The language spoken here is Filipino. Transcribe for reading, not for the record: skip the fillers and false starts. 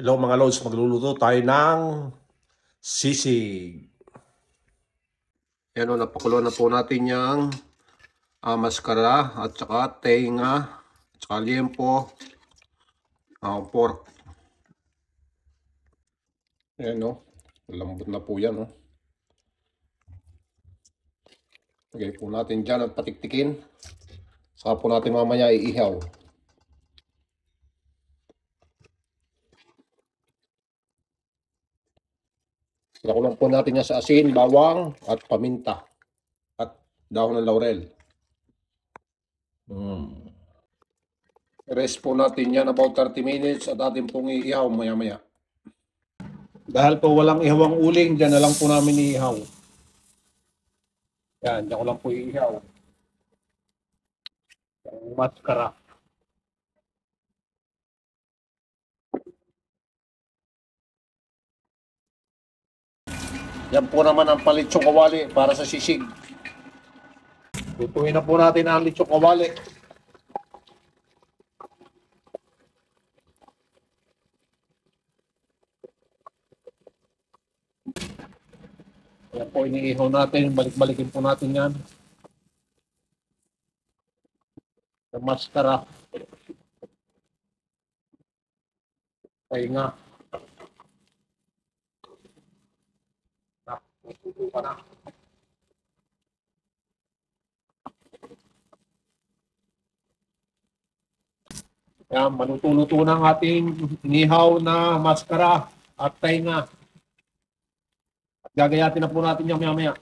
Hello mga lods, magluluto tayo ng sisig. Yan o, napakulo na po natin yung maskara at saka tenga at saka liempo, pork. Yan o, lambot na po yan o. Lagay po natin dyan at patiktikin. Saka po natin mamaya iihaw. Nakulang po natin yan sa asin, bawang at paminta at dahon ng laurel. Rest po natin yan about 30 minutes at atin pong iihaw maya-maya. Dahil po walang ihawang uling, dyan na lang po namin iihaw. Yan, dyan ko lang po iihaw. Yung maskara. Yan po naman ang palitsong kawali para sa sisig. Lutuin na po natin ang litsong kawali. Yan po iniihaw natin. Balik-balikin po natin yan. Yung maskara. Tainga. Tutupa na. Yan, maluto-luto na ang ating inihaw na maskara at tainga. At gagayatin na po natin yan maya-maya.